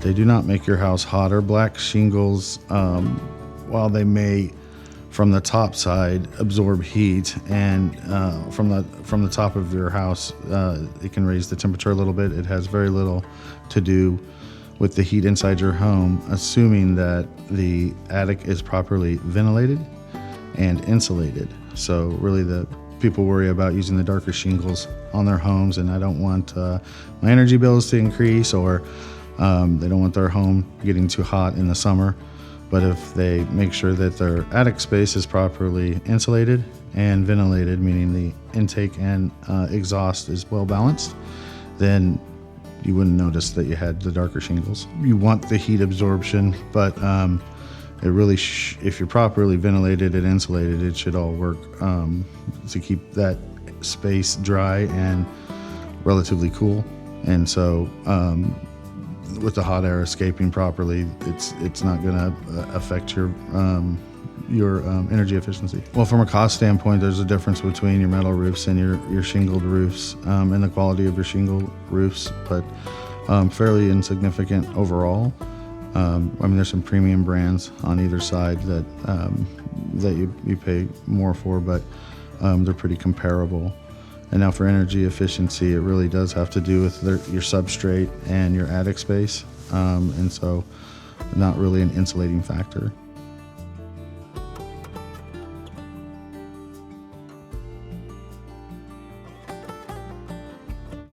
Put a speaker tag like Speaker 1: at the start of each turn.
Speaker 1: They do not make your house hotter. Black shingles, while they may from the top side absorb heat, and from the top of your house, it can raise the temperature a little bit. It has very little to do with the heat inside your home, assuming that the attic is properly ventilated and insulated. So really the people worry about using the darker shingles on their homes, and I don't want my energy bills to increase, or they don't want their home getting too hot in the summer. But if they make sure that their attic space is properly insulated and ventilated, meaning the intake and exhaust is well balanced, then you wouldn't notice that you had the darker shingles. You want the heat absorption, but it really, if you're properly ventilated and insulated, it should all work to keep that space dry and relatively cool. And so with the hot air escaping properly, it's not going to affect your energy efficiency. Well, from a cost standpoint, there's a difference between your metal roofs and your shingled roofs, and the quality of your shingle roofs, but fairly insignificant overall. I mean, there's some premium brands on either side that you pay more for, but they're pretty comparable. And now for energy efficiency, it really does have to do with your substrate and your attic space, and so not really an insulating factor.